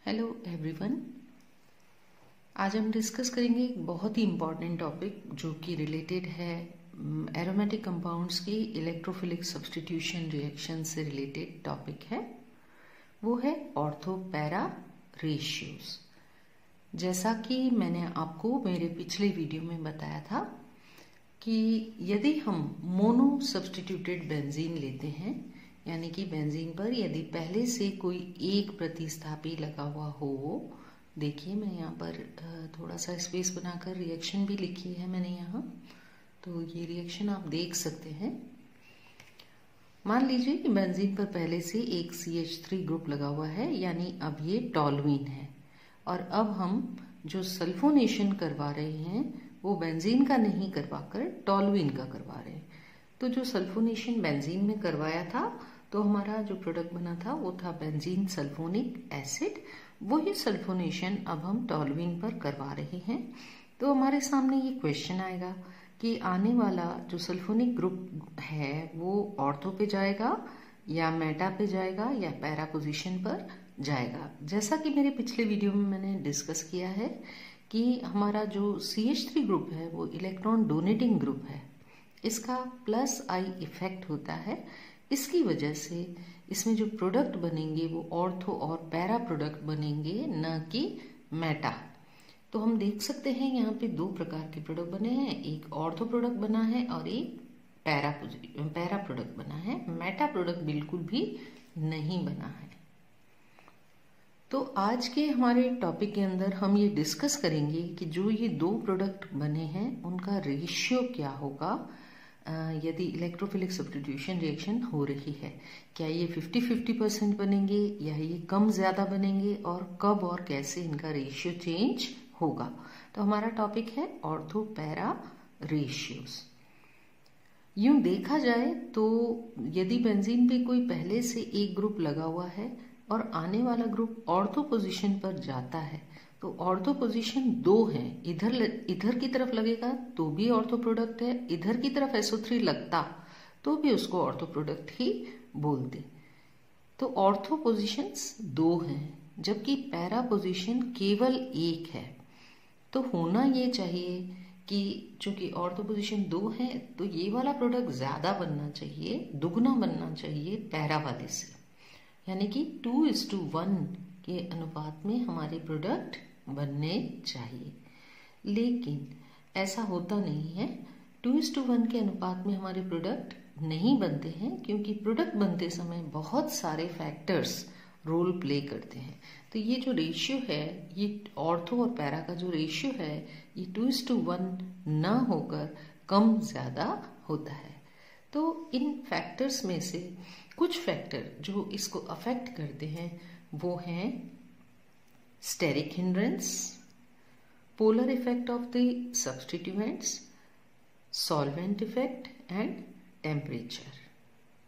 Hello everyone. आज हम discuss करेंगे एक बहुत ही इम्पॉर्टेंट टॉपिक जो कि रिलेटेड है एरोमेटिक कंपाउंड्स की इलेक्ट्रोफिलिक सब्स्टिट्यूशन रिएक्शन से रिलेटेड टॉपिक है। वो है ऑर्थो पैरा रेशियोज। जैसा कि मैंने आपको मेरे पिछले वीडियो में बताया था कि यदि हम मोनो सब्स्टिट्यूटेड बेंजीन लेते हैं, यानी कि बेंजीन पर यदि पहले से कोई एक प्रतिस्थापी लगा हुआ हो, देखिए मैं यहाँ पर थोड़ा सा स्पेस बनाकर रिएक्शन भी लिखी है मैंने यहाँ, तो ये रिएक्शन आप देख सकते हैं। मान लीजिए कि बेंजीन पर पहले से एक CH3 ग्रुप लगा हुआ है, यानी अब ये टॉलुइन है, और अब हम जो सल्फोनेशन करवा रहे हैं वो बेंजीन का नहीं करवाकर टॉलुइन का करवा रहे हैं। तो जो सल्फोनेशन बेंजीन में करवाया था तो हमारा जो प्रोडक्ट बना था वो था बेंजीन सल्फोनिक एसिड। वही सल्फोनेशन अब हम टॉलुइन पर करवा रहे हैं। तो हमारे सामने ये क्वेश्चन आएगा कि आने वाला जो सल्फोनिक ग्रुप है वो ऑर्थो पे जाएगा या मेटा पे जाएगा या पैरा पोजीशन पर जाएगा। जैसा कि मेरे पिछले वीडियो में मैंने डिस्कस किया है कि हमारा जो CH3 ग्रुप है वो इलेक्ट्रॉन डोनेटिंग ग्रुप है, इसका +I इफेक्ट होता है। इसकी वजह से इसमें जो प्रोडक्ट बनेंगे वो ऑर्थो और पैरा प्रोडक्ट बनेंगे, न कि मेटा। तो हम देख सकते हैं यहाँ पे दो प्रकार के प्रोडक्ट बने हैं, एक ऑर्थो प्रोडक्ट बना है और एक पैरा प्रोडक्ट बना है। मेटा प्रोडक्ट बिल्कुल भी नहीं बना है। तो आज के हमारे टॉपिक के अंदर हम ये डिस्कस करेंगे कि जो ये दो प्रोडक्ट बने हैं उनका रेशियो क्या होगा यदि इलेक्ट्रोफिलिक सब्स्टिट्यूशन रिएक्शन हो रही है। क्या ये 50-50% बनेंगे या ये कम ज़्यादा बनेंगे, और कब और कैसे इनका रेशियो चेंज होगा। तो हमारा टॉपिक है ऑर्थो पैरा रेशियोज। यूं देखा जाए तो यदि बेंजीन पे कोई पहले से एक ग्रुप लगा हुआ है और आने वाला ग्रुप ऑर्थो पोजीशन पर जाता है तो ऑर्थो पोजीशन 2 है। इधर की तरफ लगेगा तो भी ऑर्थो प्रोडक्ट है, इधर की तरफ SO3 लगता तो भी उसको ऑर्थो प्रोडक्ट ही बोलते। तो ऑर्थो पोजीशंस 2 हैं, जबकि पैरा पोजीशन केवल 1 है। तो होना ये चाहिए कि चूंकि ऑर्थो पोजीशन 2 है तो ये वाला प्रोडक्ट ज्यादा बनना चाहिए, दुगना बनना चाहिए पैरा वाले से, यानी कि 2:1 के अनुपात में हमारे प्रोडक्ट बनने चाहिए। लेकिन ऐसा होता नहीं है। 2:1 के अनुपात में हमारे प्रोडक्ट नहीं बनते हैं, क्योंकि प्रोडक्ट बनते समय बहुत सारे फैक्टर्स रोल प्ले करते हैं। तो ये जो रेशियो है, ये ऑर्थो और पैरा का जो रेशियो है, ये 2:1 ना होकर कम ज़्यादा होता है। तो इन फैक्टर्स में से कुछ फैक्टर जो इसको अफेक्ट करते हैं वो हैं steric hindrance, polar effect of the substituents, solvent effect and temperature.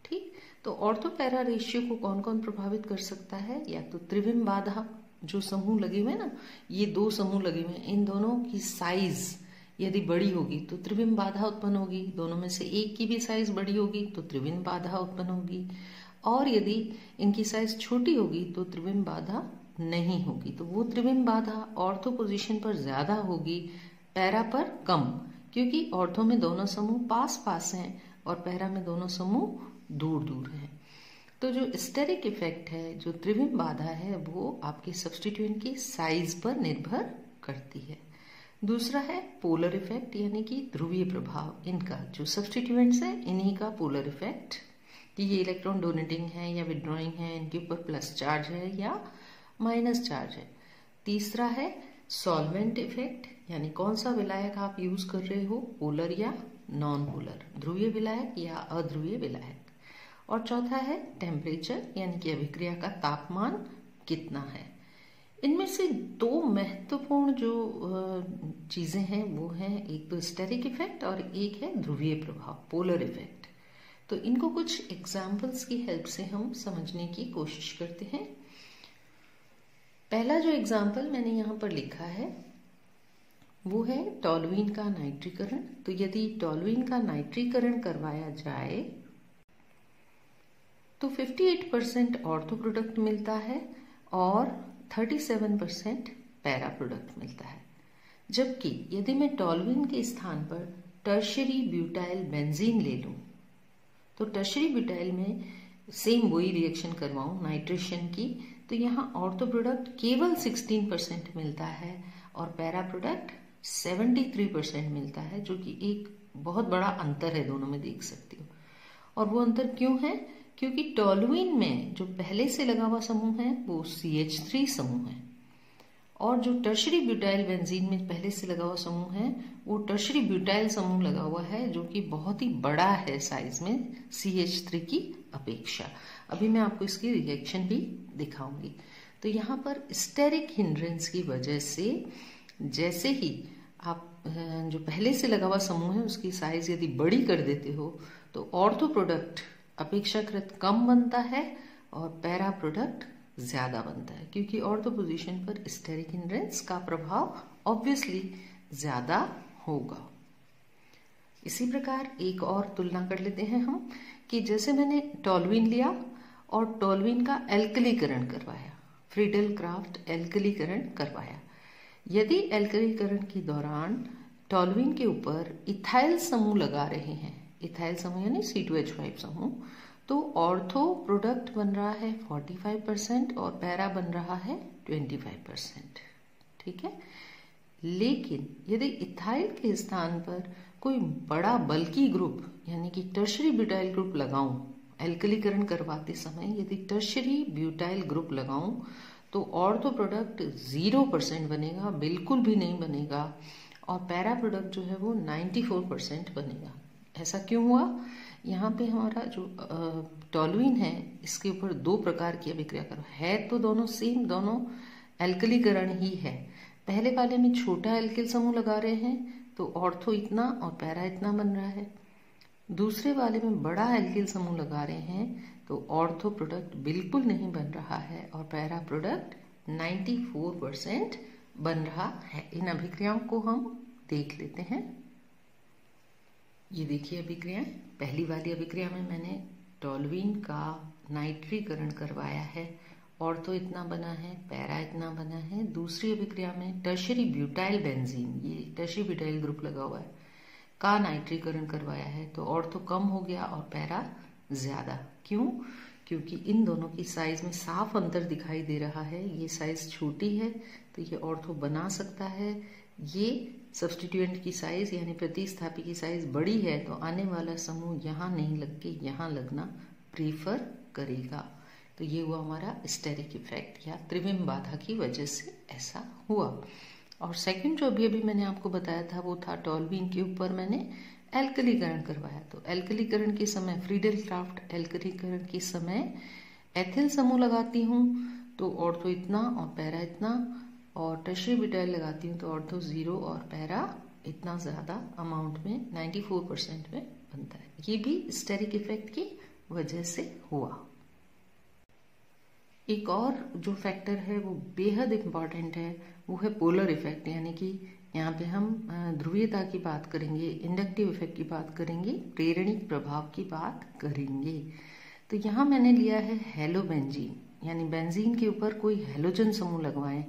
ठीक, तो ऑर्थो पैरा रेशियो को कौन कौन प्रभावित कर सकता है? या तो त्रिविम बाधा, जो समूह लगे हुए ना, ये दो समूह लगे हुए हैं, इन दोनों की साइज यदि बड़ी होगी तो त्रिविम बाधा उत्पन्न होगी। दोनों में से एक की भी साइज बड़ी होगी तो त्रिविम बाधा उत्पन्न होगी, और यदि इनकी साइज छोटी होगी तो त्रिविम बाधा नहीं होगी। तो वो त्रिविम बाधा ऑर्थो पोजीशन पर ज्यादा होगी, पैरा पर कम, क्योंकि ऑर्थो में दोनों समूह पास पास हैं और पैरा में दोनों समूह दूर दूर हैं। तो जो स्टेरिक इफेक्ट है, जो त्रिविम बाधा है, वो आपके सब्स्टिट्यूएंट की साइज पर निर्भर करती है। दूसरा है पोलर इफेक्ट, यानी कि ध्रुवीय प्रभाव। इनका जो सब्स्टिट्यूएंट्स है इन्हीं का पोलर इफेक्ट, कि ये इलेक्ट्रॉन डोनेटिंग है या विड्रॉइंग है, इनके ऊपर प्लस चार्ज है या माइनस चार्ज है। तीसरा है सॉल्वेंट इफेक्ट, यानी कौन सा विलायक आप यूज कर रहे हो, पोलर या नॉन पोलर, ध्रुवीय विलायक या अध्रुवीय विलायक। और चौथा है टेम्परेचर, यानी कि अभिक्रिया का तापमान कितना है। इनमें से दो महत्वपूर्ण जो चीजें हैं वो हैं, एक तो स्टेरिक इफेक्ट और एक है ध्रुवीय प्रभाव, पोलर इफेक्ट। तो इनको कुछ एग्जाम्पल्स की हेल्प से हम समझने की कोशिश करते हैं। पहला जो एग्जाम्पल मैंने यहाँ पर लिखा है वो है टॉलुइन का नाइट्रीकरण। तो यदि टॉलुइन का नाइट्रीकरण करवाया जाए तो 58% ऑर्थो प्रोडक्ट मिलता है और 37% पैरा प्रोडक्ट मिलता है। जबकि यदि मैं टॉल्यूइन के स्थान पर टर्शरी ब्यूटाइल बेंजीन ले लूं, तो टर्शरी ब्यूटाइल में सेम वही रिएक्शन करवाऊं नाइट्रेशन की, तो यहाँ ऑर्थो प्रोडक्ट केवल 16% मिलता है और पैरा प्रोडक्ट 73% मिलता है, जो कि एक बहुत बड़ा अंतर है, दोनों में देख सकती हो। और वो अंतर क्यों है? क्योंकि टॉल्यूइन में जो पहले से लगा हुआ समूह है वो CH3 समूह है, और जो टर्शरी ब्यूटाइल बेंजीन में पहले से लगा हुआ समूह है वो टर्शरी ब्यूटाइल समूह लगा हुआ है, जो कि बहुत ही बड़ा है साइज में CH3 की अपेक्षा। अभी मैं आपको इसकी रिएक्शन भी दिखाऊंगी। तो यहाँ पर स्टेरिक हिंड्रेंस की वजह से जैसे ही आप जो पहले से लगा हुआ समूह है उसकी साइज यदि बड़ी कर देते हो तो ऑर्थो प्रोडक्ट अपेक्षाकृत कम बनता है और पैरा प्रोडक्ट ज्यादा बनता है, क्योंकि ऑर्थो पोजीशन पर स्टेरिक हिंड्रेंस का प्रभाव ऑब्वियसली ज्यादा होगा। इसी प्रकार एक और तुलना कर लेते हैं हम कि जैसे मैंने टॉल्यूइन लिया और टॉल्यूइन का एल्कलीकरण करवाया, फ्रीडल क्राफ्ट एल्कलीकरण करवाया। यदि एल्कलीकरण के दौरान टॉल्यूइन के ऊपर इथाइल समूह लगा रहे हैं, इथाइल समूह यानी C2H5 समूह, तो ऑर्थो प्रोडक्ट बन रहा है 45% और पैरा बन रहा है 25%। ठीक है। लेकिन यदि इथाइल के स्थान पर कोई बड़ा बल्की ग्रुप यानी कि टर्शरी ब्यूटाइल ग्रुप लगाऊं, एल्कलीकरण करवाते समय यदि टर्शरी ब्यूटाइल ग्रुप लगाऊं तो ऑर्थो प्रोडक्ट 0% बनेगा, बिल्कुल भी नहीं बनेगा, और पैरा प्रोडक्ट जो है वो 94% बनेगा। ऐसा क्यों हुआ? यहाँ पे हमारा जो टॉल्यूइन है इसके ऊपर दो प्रकार की अभिक्रिया है, तो दोनों सेम, दोनों एल्कलीकरण ही है। पहले वाले में छोटा एल्किल समूह लगा रहे हैं तो ऑर्थो इतना और पैरा इतना बन रहा है, दूसरे वाले में बड़ा एल्किल समूह लगा रहे हैं तो ऑर्थो प्रोडक्ट बिल्कुल नहीं बन रहा है और पैरा प्रोडक्ट 94% बन रहा है। इन अभिक्रियाओं को हम देख लेते हैं। ये देखिए अभिक्रियाएं। पहली वाली अभिक्रिया में मैंने टॉल्यूइन का नाइट्रीकरण करवाया है, ऑर्थो इतना बना है, पैरा इतना बना है। दूसरी अभिक्रिया में टर्शरी ब्यूटाइल बेंजीन, ये टर्शरी ब्यूटाइल ग्रुप लगा हुआ है, का नाइट्रीकरण करवाया है तो ऑर्थो कम हो गया और पैरा ज्यादा। क्यों? क्योंकि इन दोनों की साइज में साफ अंतर दिखाई दे रहा है। ये साइज छोटी है तो ये ऑर्थो बना सकता है, ये सब्स्टिट्यूएंट की साइज यानी प्रतिस्थापी की साइज बड़ी है तो आने वाला समूह यहाँ नहीं लग के यहाँ लगना प्रीफर करेगा। तो ये हुआ हमारा स्टेरिक इफेक्ट या त्रिविम बाधा की वजह से ऐसा हुआ। और सेकंड जो अभी अभी मैंने आपको बताया था वो था टॉल्यूइन के ऊपर मैंने एल्कलीकरण करवाया। तो एल्कलीकरण के समय, फ्रीडल क्राफ्ट एल्कलीकरण के समय एथिल समूह लगाती हूँ तो ऑर्थो इतना और पैरा इतना, और टर्शरी ब्यूटाइल लगाती हूँ तो ऑर्थो 0 और पैरा इतना ज्यादा अमाउंट में 94% में बनता है। ये भी स्टेरिक इफेक्ट की वजह से हुआ। एक और जो फैक्टर है वो बेहद इम्पॉर्टेंट है, वो है पोलर इफेक्ट, यानी कि यहाँ पे हम ध्रुवीयता की बात करेंगे, इंडक्टिव इफेक्ट की बात करेंगे, प्रेरणिक प्रभाव की बात करेंगे। तो यहाँ मैंने लिया है हेलोबेंजीन, यानी बेंजीन के ऊपर कोई हेलोजन समूह लगवाएं,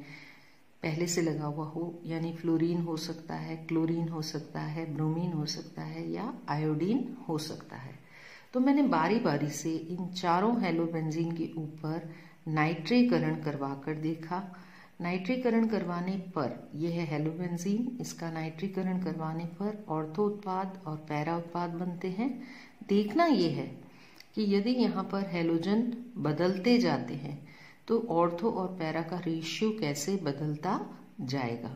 पहले से लगा हुआ हो, यानी फ्लोरीन हो सकता है, क्लोरीन हो सकता है, ब्रोमीन हो सकता है या आयोडीन हो सकता है। तो मैंने बारी बारी से इन चारों हेलोबेंजीन के ऊपर नाइट्रीकरण करवा कर देखा। नाइट्रीकरण करवाने पर यह है हेलोबेंजीन, इसका नाइट्रीकरण करवाने पर ऑर्थो उत्पाद और पैरा उत्पाद बनते हैं। देखना यह है कि यदि यहाँ पर हेलोजन बदलते जाते हैं तो ऑर्थो और पैरा का रेशियो कैसे बदलता जाएगा।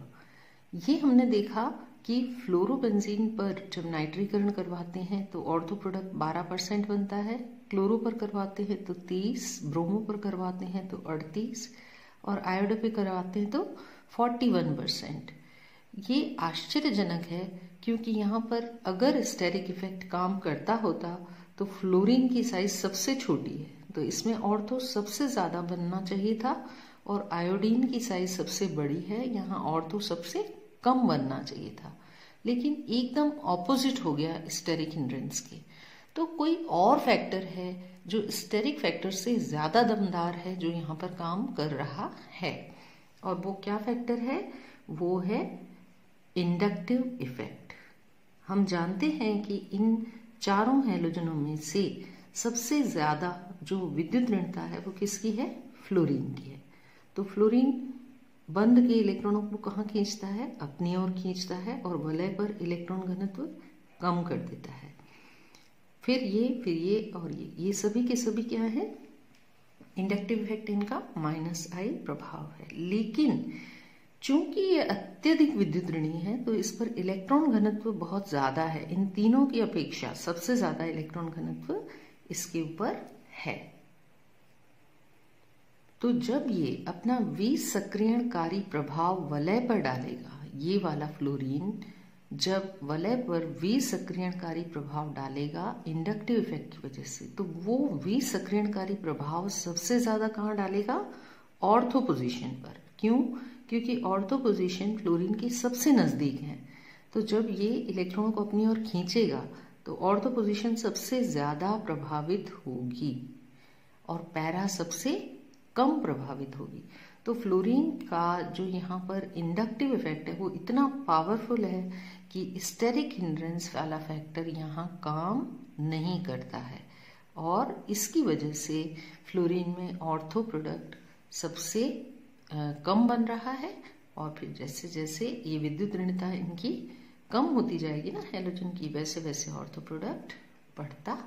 ये हमने देखा कि फ्लोरोबेंजीन पर जब नाइट्रीकरण करवाते हैं तो ऑर्थो प्रोडक्ट 12% बनता है, क्लोरो पर करवाते हैं तो 30, ब्रोमो पर करवाते हैं तो 38 और आयोडो पे करवाते हैं तो 41%। ये आश्चर्यजनक है क्योंकि यहाँ पर अगर स्टेरिक इफेक्ट काम करता होता तो फ्लोरीन की साइज सबसे छोटी है तो इसमें ऑर्थो सबसे ज्यादा बनना चाहिए था और आयोडीन की साइज सबसे बड़ी है, यहाँ ऑर्थो सबसे कम बनना चाहिए था, लेकिन एकदम ऑपोजिट हो गया स्टेरिक हिंड्रेंस के। तो कोई और फैक्टर है जो स्टेरिक फैक्टर से ज्यादा दमदार है जो यहाँ पर काम कर रहा है। और वो क्या फैक्टर है? वो है इंडक्टिव इफेक्ट। हम जानते हैं कि इन चारों हैलोजनों में से सबसे ज्यादा जो विद्युत ऋणता है वो किसकी है? फ्लोरीन की है। तो फ्लोरीन बंद के इलेक्ट्रॉनों को कहाँ खींचता है? अपनी ओर खींचता है और वलय पर इलेक्ट्रॉन घनत्व कम कर देता है। फिर ये और ये सभी के सभी क्या है? इंडक्टिव इफेक्ट इनका -I प्रभाव है। लेकिन चूंकि ये अत्यधिक विद्युत ऋणी है तो इस पर इलेक्ट्रॉन घनत्व बहुत ज्यादा है। इन तीनों की अपेक्षा सबसे ज्यादा इलेक्ट्रॉन घनत्व इसके ऊपर है। तो जब ये अपना विसक्रियणकारी प्रभाव वलय पर डालेगा, ये वाला फ्लोरीन जब वलय पर विसक्रियणकारी प्रभाव डालेगा इंडक्टिव इफेक्ट की वजह से, तो वो विसक्रियणकारी प्रभाव सबसे ज्यादा कहाँ डालेगा? ऑर्थो पोजीशन पर। क्यों? क्योंकि ऑर्थो पोजीशन फ्लोरीन के सबसे नजदीक है। तो जब ये इलेक्ट्रॉनों को अपनी ओर खींचेगा तो ऑर्थो पोजीशन सबसे ज्यादा प्रभावित होगी और पैरा सबसे कम प्रभावित होगी। तो फ्लोरीन का जो यहाँ पर इंडक्टिव इफेक्ट है वो इतना पावरफुल है कि स्टेरिक हिंड्रेंस वाला फैक्टर यहाँ काम नहीं करता है और इसकी वजह से फ्लोरीन में ऑर्थो प्रोडक्ट सबसे कम बन रहा है। और फिर जैसे जैसे ये विद्युत ऋणता इनकी कम होती जाएगी ना हैलोजन की, वैसे वैसे ऑर्थो प्रोडक्ट बढ़ता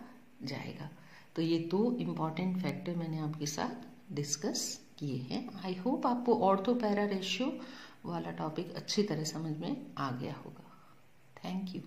जाएगा। तो ये दो इम्पॉर्टेंट फैक्टर मैंने आपके साथ डिस्कस किए हैं। आई होप आपको ऑर्थो पैरा रेशियो वाला टॉपिक अच्छी तरह समझ में आ गया होगा। Thank you.